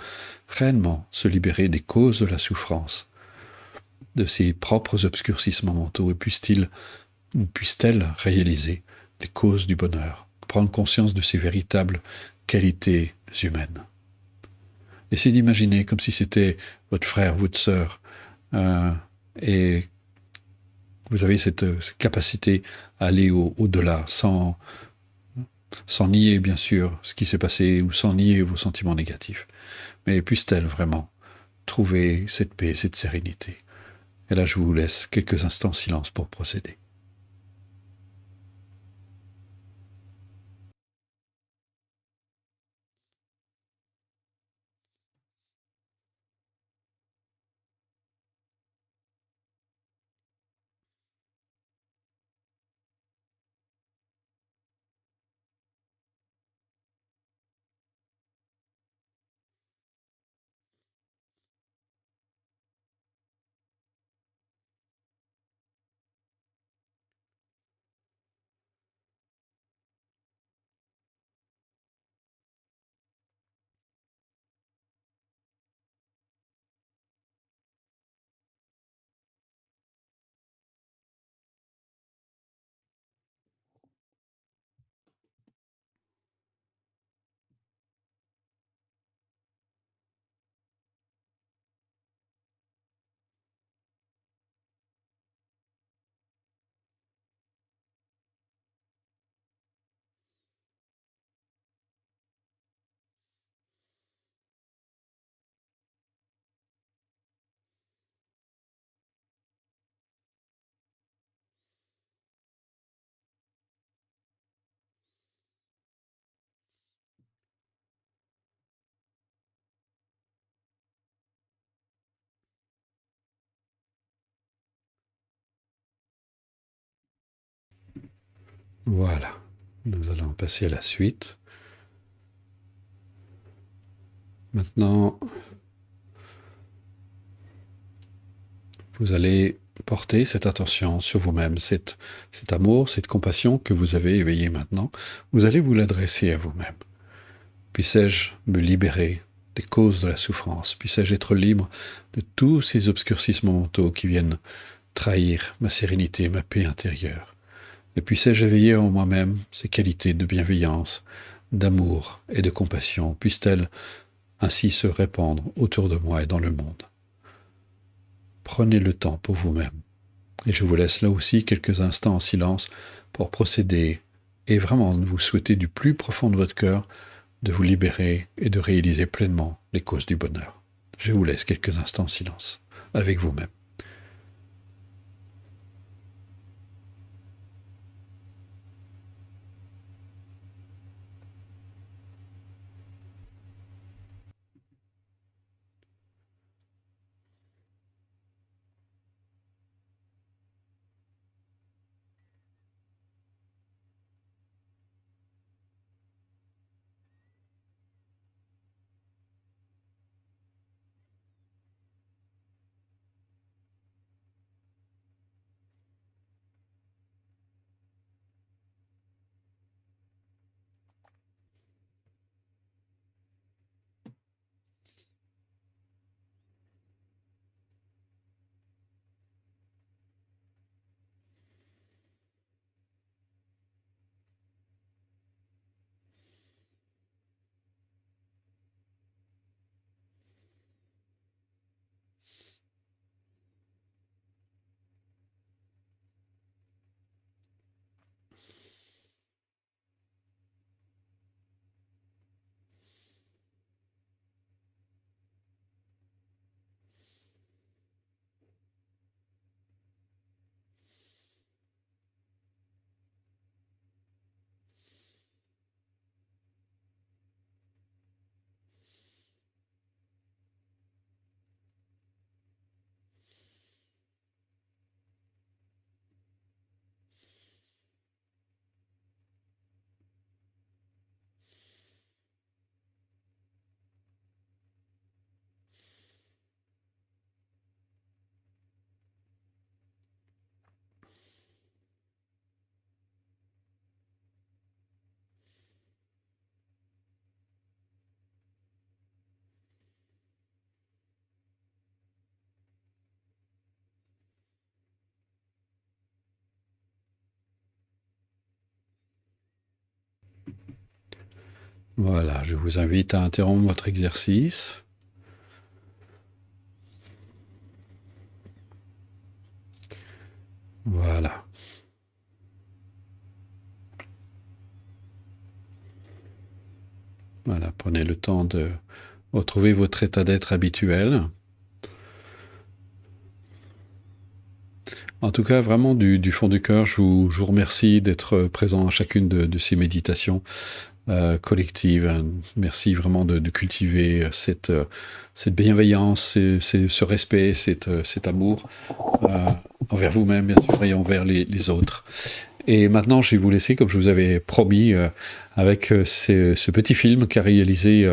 réellement se libérer des causes de la souffrance, de ses propres obscurcissements mentaux, et puisse-t-elle réaliser les causes du bonheur, prendre conscience de ses véritables qualités humaines. Essayez d'imaginer comme si c'était votre frère, votre sœur, et vous avez cette capacité à aller au-delà, sans nier bien sûr ce qui s'est passé ou sans nier vos sentiments négatifs. Mais puisse-t-elle vraiment trouver cette paix, cette sérénité. Et là, je vous laisse quelques instants en silence pour procéder. Voilà. Nous allons passer à la suite. Maintenant, vous allez porter cette attention sur vous-même, cet amour, cette compassion que vous avez éveillée maintenant. Vous allez vous l'adresser à vous-même. Puissais-je me libérer des causes de la souffrance? Puissais-je être libre de tous ces obscurcissements mentaux qui viennent trahir ma sérénité, ma paix intérieure? Et puissais-je éveiller en moi-même ces qualités de bienveillance, d'amour et de compassion? Puissent-elles ainsi se répandre autour de moi et dans le monde? Prenez le temps pour vous-même. Et je vous laisse là aussi quelques instants en silence pour procéder et vraiment vous souhaiter du plus profond de votre cœur de vous libérer et de réaliser pleinement les causes du bonheur. Je vous laisse quelques instants en silence avec vous-même. Voilà, je vous invite à interrompre votre exercice. Voilà. Voilà, prenez le temps de retrouver votre état d'être habituel. En tout cas, vraiment du fond du cœur, je vous remercie d'être présent à chacune de ces méditations collectives. Merci vraiment de cultiver cette bienveillance, ce respect, cet amour envers vous-même, bien sûr, et envers les autres. Et maintenant, je vais vous laisser, comme je vous avais promis, avec ce petit film qu'a réalisé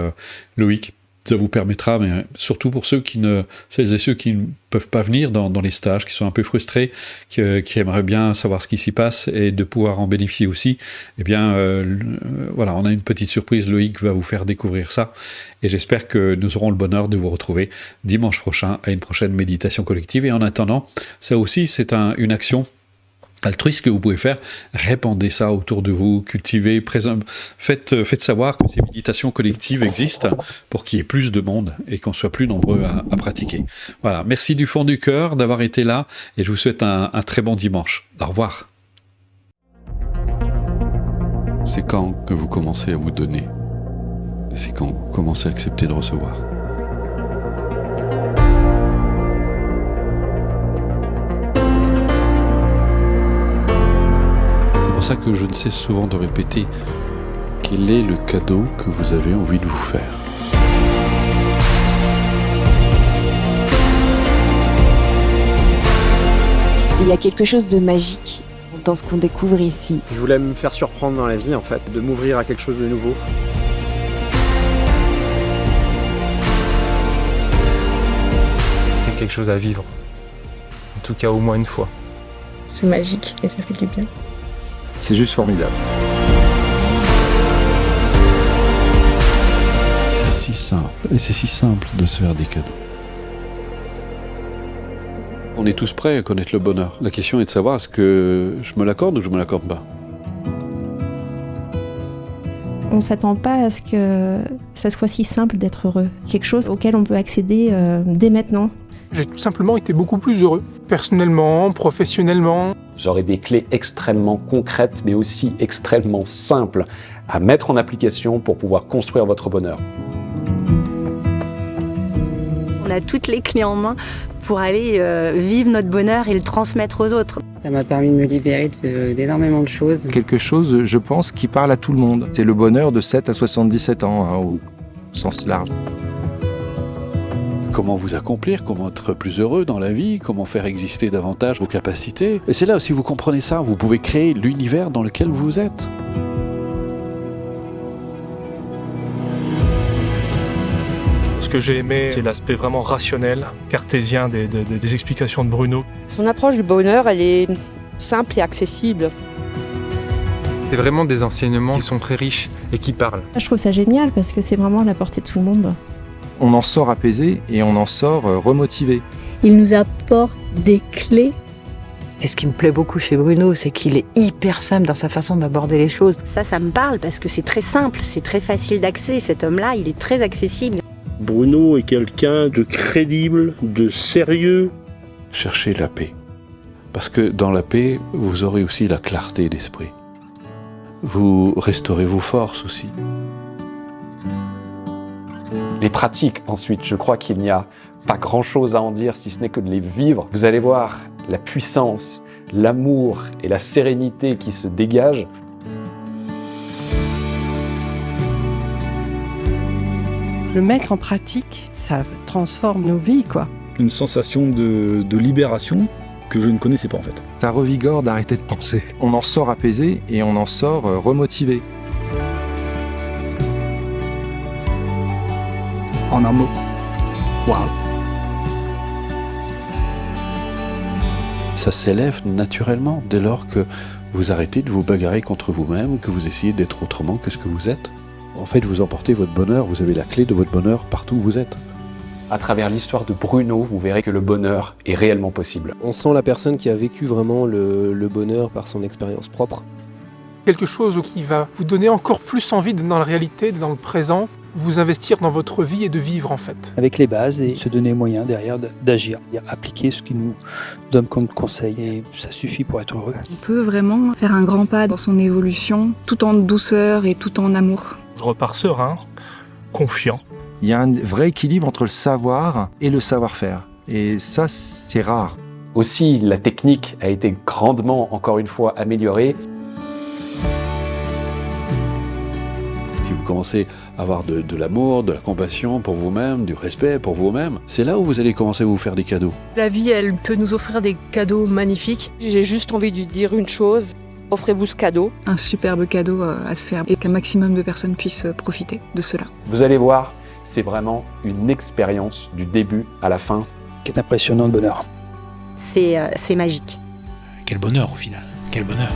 Loïc. Ça vous permettra, mais surtout pour celles et ceux qui ne peuvent pas venir dans les stages, qui sont un peu frustrés, qui aimeraient bien savoir ce qui s'y passe et de pouvoir en bénéficier aussi, eh bien, voilà, on a une petite surprise. Loïc va vous faire découvrir ça. Et j'espère que nous aurons le bonheur de vous retrouver dimanche prochain à une prochaine méditation collective. Et en attendant, ça aussi, c'est une action altruiste que vous pouvez faire. Répandez ça autour de vous, cultivez, faites savoir que ces méditations collectives existent pour qu'il y ait plus de monde et qu'on soit plus nombreux à pratiquer. Voilà, merci du fond du cœur d'avoir été là et je vous souhaite un très bon dimanche. Au revoir. C'est quand que vous commencez à vous donner? C'est quand vous commencez à accepter de recevoir. C'est pour ça que je ne cesse souvent de répéter quel est le cadeau que vous avez envie de vous faire. Il y a quelque chose de magique dans ce qu'on découvre ici. Je voulais me faire surprendre dans la vie, en fait, de m'ouvrir à quelque chose de nouveau. C'est quelque chose à vivre. En tout cas, au moins une fois. C'est magique et ça fait du bien. C'est juste formidable. C'est si simple. Et c'est si simple de se faire des cadeaux. On est tous prêts à connaître le bonheur. La question est de savoir est-ce que je me l'accorde ou je me l'accorde pas. On ne s'attend pas à ce que ça soit si simple d'être heureux. Quelque chose auquel on peut accéder dès maintenant. J'ai tout simplement été beaucoup plus heureux, personnellement, professionnellement. J'aurai des clés extrêmement concrètes, mais aussi extrêmement simples à mettre en application pour pouvoir construire votre bonheur. On a toutes les clés en main pour aller vivre notre bonheur et le transmettre aux autres. Ça m'a permis de me libérer d'énormément de choses. Quelque chose, je pense, qui parle à tout le monde. C'est le bonheur de 7 à 77 ans, au sens large. Comment vous accomplir, comment être plus heureux dans la vie, comment faire exister davantage vos capacités. Et c'est là, si vous comprenez ça, vous pouvez créer l'univers dans lequel vous êtes. Ce que j'ai aimé, c'est l'aspect vraiment rationnel, cartésien des explications de Bruno. Son approche du bonheur, elle est simple et accessible. C'est vraiment des enseignements qui sont très riches et qui parlent. Je trouve ça génial parce que c'est vraiment à la portée de tout le monde. On en sort apaisé et on en sort remotivé. Il nous apporte des clés. Et ce qui me plaît beaucoup chez Bruno, c'est qu'il est hyper simple dans sa façon d'aborder les choses. Ça me parle parce que c'est très simple, c'est très facile d'accès. Cet homme-là, il est très accessible. Bruno est quelqu'un de crédible, de sérieux. Cherchez la paix. Parce que dans la paix, vous aurez aussi la clarté d'esprit. Vous restaurez vos forces aussi. Les pratiques, ensuite, je crois qu'il n'y a pas grand-chose à en dire si ce n'est que de les vivre. Vous allez voir la puissance, l'amour et la sérénité qui se dégagent. Le mettre en pratique, ça transforme nos vies, quoi. Une sensation de libération que je ne connaissais pas en fait. Ça revigore d'arrêter de penser. On en sort apaisé et on en sort remotivé. En un mot, waouh! Ça s'élève naturellement dès lors que vous arrêtez de vous bagarrer contre vous-même, que vous essayez d'être autrement que ce que vous êtes. En fait, vous emportez votre bonheur, vous avez la clé de votre bonheur partout où vous êtes. À travers l'histoire de Bruno, vous verrez que le bonheur est réellement possible. On sent la personne qui a vécu vraiment le bonheur par son expérience propre. Quelque chose qui va vous donner encore plus envie d'être dans la réalité, dans le présent, vous investir dans votre vie et de vivre en fait. Avec les bases et se donner les moyens derrière d'agir, appliquer ce qu'il nous donne comme conseil et ça suffit pour être heureux. On peut vraiment faire un grand pas dans son évolution, tout en douceur et tout en amour. Je repars serein, confiant. Il y a un vrai équilibre entre le savoir et le savoir-faire. Et ça, c'est rare. Aussi, la technique a été grandement, encore une fois, améliorée. Si vous commencez à avoir de l'amour, de la compassion pour vous-même, du respect pour vous-même, c'est là où vous allez commencer à vous faire des cadeaux. La vie, elle peut nous offrir des cadeaux magnifiques. J'ai juste envie de dire une chose. Offrez-vous ce cadeau. Un superbe cadeau à se faire et qu'un maximum de personnes puissent profiter de cela. Vous allez voir, c'est vraiment une expérience du début à la fin. C'est impressionnant, le bonheur. C'est magique. Quel bonheur au final, quel bonheur.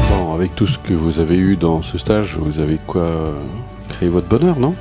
Bon, avec tout ce que vous avez eu dans ce stage, vous avez quoi créer votre bonheur, non ?